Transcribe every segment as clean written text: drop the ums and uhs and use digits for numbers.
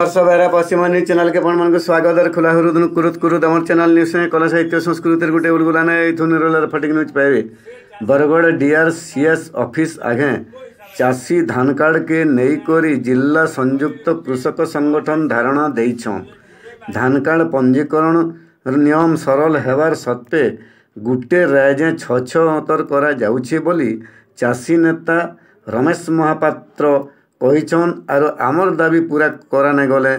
बेरा पश्चिम news channel के आपण मन स्वागत है। खुला हुरुद कुरुत कुरुत आम चैनल न्यूज में कला साहित्य संस्कृति गोटे उलगुलाने निरोल फटिक न्यूज पाइबे। बरगढ़ डीआरसीएस ऑफिस आगे चाषी धान कार्ड के नईकोरी जिला संयुक्त कृषक संगठन धारणा देइछं। धान कार्ड पंजीकरण नियम सरल हेबार सत्वे गुटे रायजे छतर करा जाउछि बोली चाषी नेता रमेश महापात्र कहिछन। आरो आमर दाबी पूरा करा नहीं गले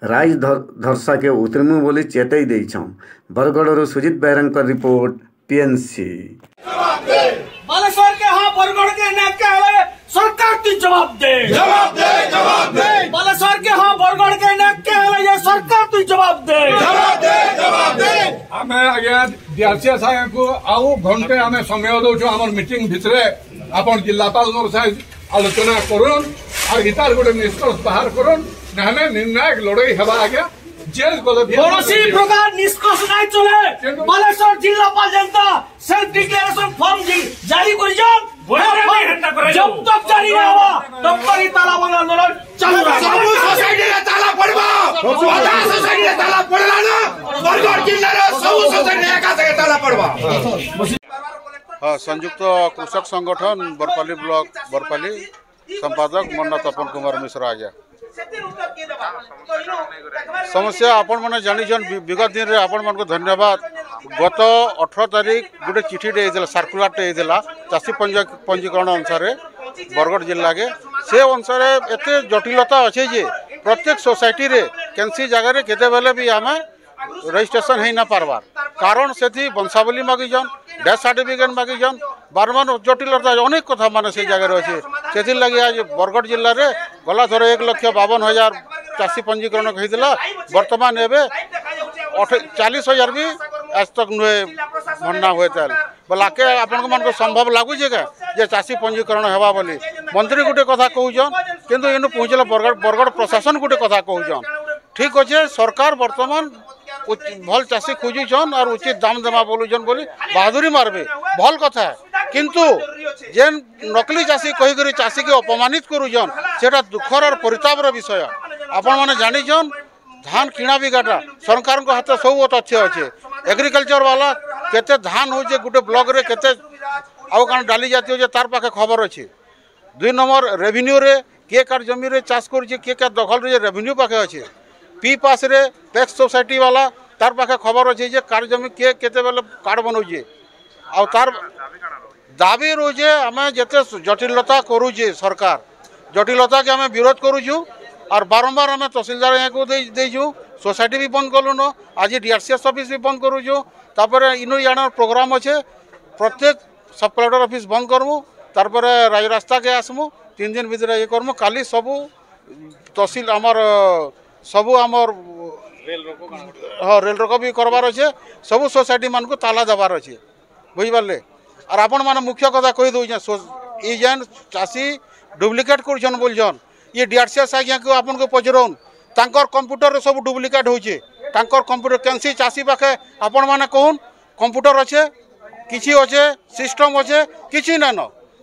राज धरसा के उतरमु बोली चेताई देइछं। Bargarh Sujit Behera report PNC. बालेश्वर के हाँ बरगढ़ के नाक के हवे सरकार तू जवाब दे जवाब दे जवाब दे। बालेश्वर के हाँ बरगढ़ के नाक के हवे ये सरकार तू जवाब दे जवाब दे जवाब दे। आमे आगे डीआरसीएस साहेब को आउ घंटे आमे समय दउछु हमर मीटिंग भितरे आपण जिल्लापाल मोर साहेब आलोचना करूँ और हितार गोटे निष्कर्ष बाहर करूँ ना निर्णायक लड़ाई हेबा आगे जेल कौनसी प्रकार निष्कर्ष नहीं चले। बालेश्वर जिलापाल जनता सेल्फ डिक्लेरेशन फॉर्म जारी कर जब तक जारी नहीं हुआ तब तक ही ताला बंद आंदोलन चालू रहेगा। सब सोसाइटी रे ताला पड़बा आधा सोसाइटी रे ताला पड़ला ना बरगढ़ जिल्ला रे सब सोसाइटी एका जगह ताला पड़बा। हाँ संयुक्त कृषक संगठन बरपाली ब्लॉक बरपाली संपादक मन्ना तपन कुमार मिश्रा आज्ञा समस्या आपण मैंने जानीछन विगत दिन में आपण मन को धन्यवाद। गत 18 तारीख गोटे चिठी सर्कुलर चाषी पंजीकरण अनुसार बरगढ़ जिला के से अनुसार एत जटिलता अच्छे जे प्रत्येक सोसाइटी रे कैंसी जगह केते बेले भी आम रजिस्ट्रेशन हो ना पार्बार कारण से वंशावली मागिजन डेथ सर्टिफिकेट मागिजन बारमान जटिलता अनेक कथा मान से जगह अच्छे से लगे आज बरगढ़ जिले में गला थर 1,52,000 चाषी पंजीकरण होता बर्तमान एवं 40,000 भी आज तक नुहे भरना हुए बोला आके आपण संभव लगुचे क्या चाषी पंजीकरण हेबा बोली मंत्री गोटे कथा कहून किंतु इन पहुँचला बरगढ़ प्रशासन गोटे कथा कहून ठीक अच्छे सरकार बर्तमान भल चाषी खोजुन और उचित दाम देमा बोलुन बोली बहादुरी मारबे भल कथा है किंतु जेन नकली चाषी कहीकि चाषी के अपमानित करुन सेटा दुखर और परितापर विषय। आपण मैंने जानीछन धान किणा बिकाटा सरकार हाथ सब तथ्य अच्छे एग्रीकल्चर वाला केते धान हो गोटे ब्लॉक रे केते आउ कौन डाली जाती हो तार पाखे खबर अच्छे। 2 नंबर रेवेन्यू रे किए कार जमी रे चाष कर किए दखल रे रेवेन्यू पाखे अच्छे पी पास रे पैक्स सोसाइटी वाला तार पाखे खबर अच्छे जे कार जमी किए केते बेले कार्ड बनाऊे आ तार दाबी रोजे आम जिते जटिलता करुचे सरकार जटिलता के आम विरोध करुचु और बारंबार आम तहसीलदार यहाँ को देचु सोसाइटी भी बंद कलुन आज डीआरसीएस ऑफिस भी बंद करुचु तापर इनु जाना प्रोग्राम अच्छे प्रत्येक सब कलेक्टर ऑफिस बंद करमु तार राजरास्ता के आसमु 3 दिन भीतर ये करमु काली सबू तहसील आमर सबू आमर हाँ रेल रोक भी करवार अच्छे सबू सोसाइटी मान को ताला देवार अच्छे बुझिपारे और आपण मैंने मुख्य कथा कही दौचे ये जेन चाषी डुप्लिकेट कर बोलछन ये डीआरसीएस आज्ञा को आपन को पचरौन तांकर कंप्यूटर सब डुप्लिकेट होचे तांकर कंप्यूटर कैंसी चाषी पाखे आपण मैंने कहून कंप्यूटर अच्छे किसी अच्छे सिस्टम अच्छे किसी नान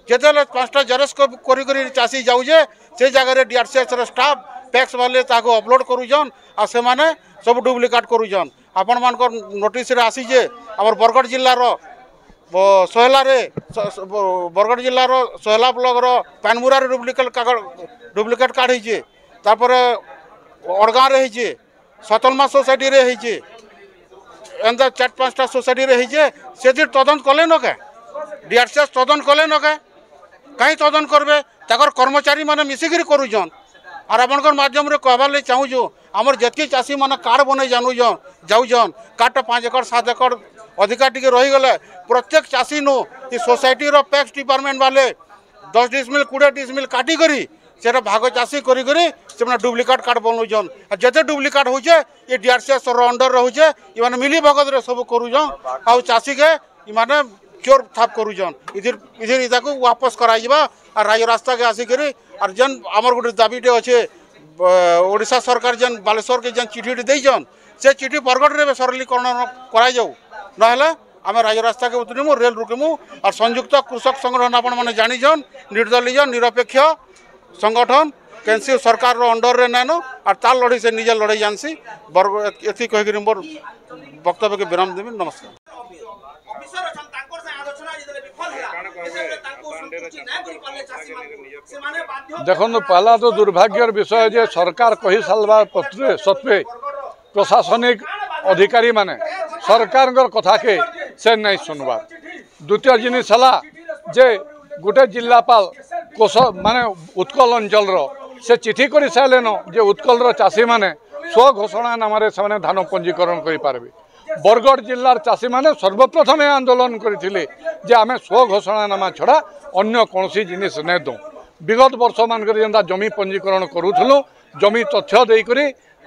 जिते 5टा जेरक्स कर चाषी जाऊे से जगह डीआरसीएस स्टाफ टैक्स वाले ताको अपलोड करुन आ से माने सब डुप्लिकेट करुन आपण मान नोटिस रे आसीजे आम बरगढ़ जिलार सोहला बरगढ़ जिलार Sohela block Panmura duplicate card होइए तापर अड़गाँ रे होइए सतलमा सोसाइटी रे होइए एंदा 4-5टा सोसाइटी रे होइए से तदंत कले न क्या डीआरसीएस तदंत कले न क्या कहीं तदंत करबे ताकर कर्मचारी माने मिसिकिरी करुछन और आपनकर माध्यम रे कहबार ले चाहूँ आमर जितकी चाषी माने कार्ड बने जानुजन जाऊन कार्ड 5 एकड़ 7 एकड़ अधिका टी रहीगले प्रत्येक चाषी नु ये सोसाइटी रो पैक्स डिपार्टमेंट वाले 10 डिसमिल 20 डिसमिल काटी करी से भाग चाषी करी से डुप्लिकेट कार्ड बनाऊन जिते डुप्लिकेट होचे ये डीआरसीएस अंडर रोचे ये मिली भगत रे सब करुन आ चाषी के ये चोर थाप करुन इधर इधर को वापस कराइबा और राजरास्ता के आसिक और जेन आमर गोटे दाबीटे अच्छे ओडिशा सरकार जेन बालेश्वर के जेन चिठी देन से चिठी बरगढ़ रे सरलीकरण कराई ना आम राजरास्ता के उतरमु रेल रुकमु और संयुक्त कृषक संगठन आपण मैंने जानीछन निर्दलीय निरपेक्ष संगठन कैंसी सरकार अंडर रे नानो और तार लड़ाई से निजे लड़ाई जानसी बरगढ़ एथि कह कि मोर वक्तव्य के विराम देवी नमस्कार। देखो पहला तो दुर्भाग्यर विषय जे सरकार कही सालवा सत्वे प्रशासनिक अधिकारी माने सरकार कथा के से नहीं सुनवार। द्वितीय जिनिस जे गोटे जिलापाल कोश माने उत्कल अंचल से चिठी कर सारे जे उत्कल चाषी माने स्व घोषणा नाम से धान पंजीकरण करें। बरगढ़ जिलार चाषी माने सर्वप्रथम आंदोलन करते जे आम स्व घोषणानामा छड़ा अन्य कौन जिनिस नहीं दू। विगत वर्ष मानक जेनता जमी पंजीकरण करूँ जमी तथ्य देकर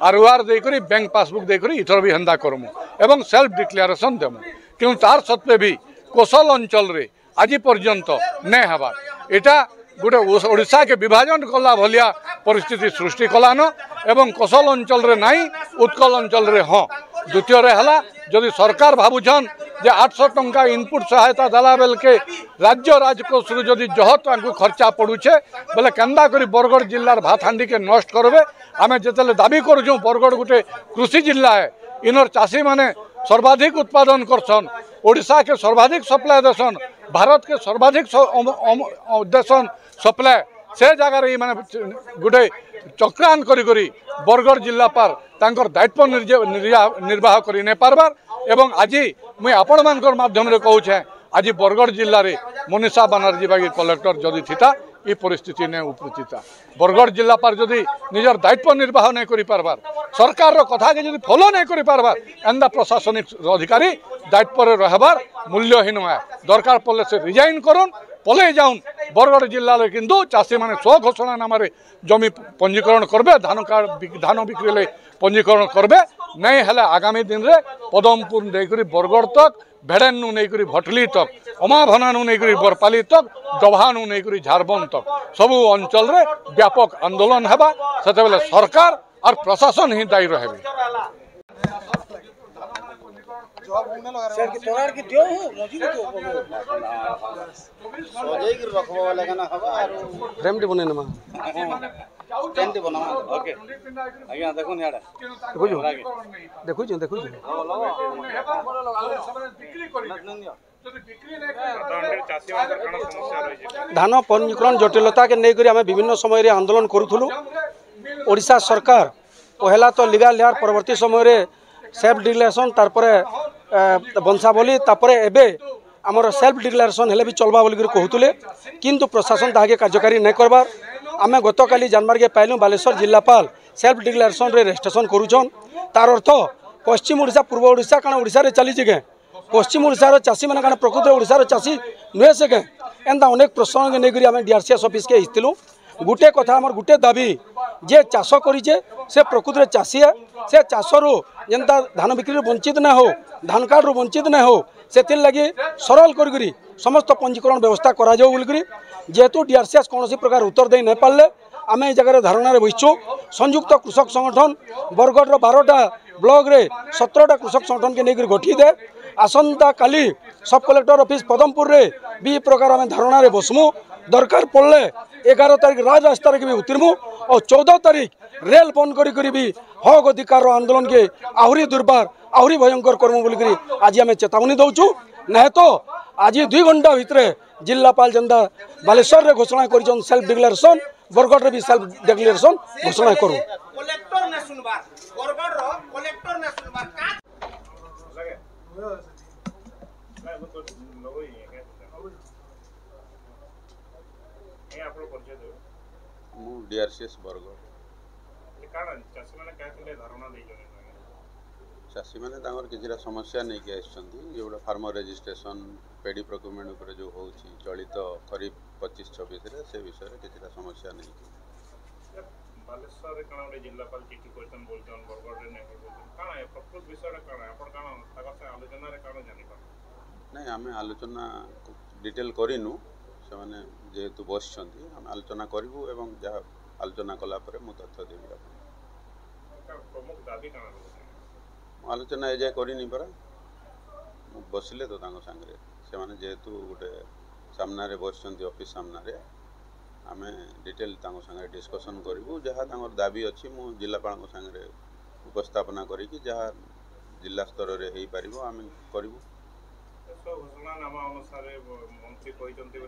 आरओआर देकर बैंक पासबुक देकर इथर भी हेन्दा करमु एवं सेल्फ डिक्लेरेशन देमु क्यों तार सत्वे भी कोशल अंचल रे आज पर्यंत नहीं हबार एटा गोटे ओडिशा के विभाजन कला भलिया परिस्थिति सृष्टि कलान एवं कोशल अंचल रे नहीं उत्कल अंचल रे हाँ। द्वितीय रे हला जदि सरकार भावुछन जे 800 टंका इनपुट सहायता देला बेल के राज्य राजकोष रु जदि जहत खर्चा पड़ुछे बोले केंदा करी बरगढ़ जिलार भात हांडी के नष्ट करबे। आम जिते दाबी करूँ बरगढ़ गोटे कृषि जिला है इनर चाषी माने सर्वाधिक उत्पादन करसन ओडिशा के सर्वाधिक सप्लाय देसन भारत के सर्वाधिक देसन सप्लाय से जगार माने गोटे चक्रांत करी बरगढ़ जिलापाल तांकर दायित्व निर्वाह करि नहीं पारबार। एवं आज मुई आपण मानकर माध्यम रे कहूछे आज बरगढ़ जिले में मनीषा बानर्जी बागी कलेक्टर जदि थिता ये परिस्थिति ने उपृतिता। बरगढ़ जिलापाल जदि निजर दायित्व निर्वाह नहीं करि पारबार सरकार रो कथा के जदि फॉलो नहीं करि पारबार एंदा प्रशासनिक अधिकारी दायित्व रे रहबार मूल्यहीन है। दरकार पड़े से रिजाइन करन पले जाऊन बरगढ़ जिले में किंतु चाषी माने स्व घोषणा नाम जमी पंजीकरण करबे धान कार्ड धान बिक्री ले पंजीकरण करबे नहीं हेले आगामी दिन रे पदमपुर देकरी बरगढ़ तक भेड़ेनु नहीं भटली तक अमाभनानु नहीं बरपाली तक डभानु नहीं झारबन तक सबू अंचल रे व्यापक आंदोलन हेबा सेते बेले सरकार और प्रशासन ही दायी रहबे। फ्रेम बने नमा देखु धान पंजीकरण जटिलता के नहीं करी आम विभिन्न समय रे आंदोलन करूँ। ओडिशा सरकार पहला तो लीगल हेयर परवर्ती समय रे सेल्फ डिक्लेरेशन तारपरे बंशावली तापरे एबे आमर सेल्फ डिक्लेरेशन हेले भी चलबा बोली कहूले किंतु प्रशासन ताके कार्यकारी नहीं करबार। आम गतकाली जानबार के पाइलु बालेश्वर जिलापाल सेल्फ डिक्लेरेशन रे रजिस्ट्रेशन करूछन तार अर्थ पश्चिम ओडिशा पूर्व ओडिशा कारण ओडिशा रे चली जे पश्चिम ओडिशा रो चाषी माने कारण प्रकृत ओडिशा रो चाषी नुहे से एंता अनेक प्रश्न के नहीं आम डीआरसीएस ऑफिस के इस्तिलु। गुटे कथा आमर गुटे दाबी जे चाष करिचे से प्रकृत चाषी है से चाषरू जेनता धान बिक्री वंचित न हो धान कार्ड रू वंचित न हो से लगी सरल करी समस्त पंजीकरण व्यवस्था करा जाऊ बोलकरी जेहेतु डीआरसीएस कौन प्रकार उत्तर दे नहीं पारे आम ये जगह धारणा बसचु। संयुक्त कृषक संगठन बरगढ़ 12टा ब्लॉक रे 17टा कृषक संगठन के लेकर गठित है। आसंता काली सब कलेक्टर ऑफिस पदमपुर रे भी प्रकार आम धारणा रे बसमु दरकार पड़े 11 तारीख राज रास्ता भी उतरमु और 14 तारीख रेल बंद करी भी हक अधिकार आंदोलन के आहरी दुर्बार आहरी भयंकर कर्म बोलिकी आज आम चेतावनी दौचु। नहीं तो आज 2 घंटा भितर जिलापाल जनता बालेश्वर रे घोषणा कर सेल्फ डिक्लेरेशन बरगढ़ रे भी सेल्फ डिक्लेरेशन घोषणा करूँ। डीआरसीएस बरगढ़ चाषी मैंने किसी समस्या नहीं कि जोड़ा फार्मर रजिस्ट्रेशन पेडी प्रोक्यूरमेंट उपर जो हो चलित खरीफ 25-26 से विषय किसी समस्या नहीं नहीं आम आलोचना डिटेल करूँ से मैंने जेहेतु बस आम आलोचना करूँ एवं जहाँ आलोचना कलापर मु तथ्य देवी आलोचना एजाए करनी परा बसिले तो सांगे से मैंने जेहेतु गोटे सामने बस ऑफिस सामने आम डिटेल संगे डिस्कसन करूँ जहाँ दाबी अच्छी मु जिलापाल संगे उपस्थापना करी जहाँ जिला स्तर में हो पार आम करूँ घोषणानामा अनुसार मंत्री कहते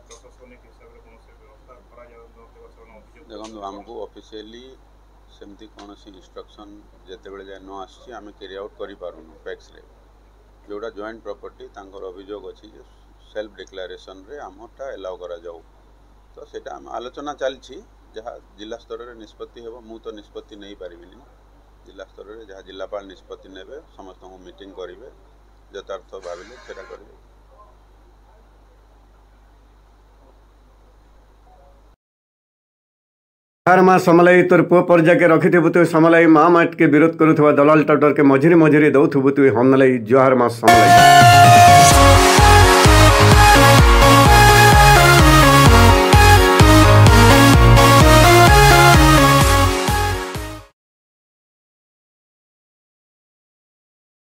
प्रशासनिक हिसाब से व्यवस्था देखो आमको ऑफिशियली सेमती कौन सी इंस्ट्रक्शन जिते जाए न आसी आम कैरी आउट करूँ पैक्स रे जोड़ा जॉइंट प्रॉपर्टी तांकर अभियोग अच्छी सेल्फ डिक्लेरेशन रे आमटा एलाउ करा जाऊ तो सेटा आम आलोचना चलती जहाँ जिला स्तर में निष्पत्ति हे मु तो निष्पत्ति नहीं पारिनी जिला स्तर में जहाँ जिलापाल निष्पत्ति नेबे समस्त को मीटिंग करेंगे यथार्थ भाविले सेटा करेंगे। जुहार माँ समलाई तोर पुओ पर्जा के रखिथबु तु समलाई माँ माट के विरोध करुवा दलाल टाउटर के मझिरे मझिरे दौथबु तु हमलाई जुहार माँ समलाई।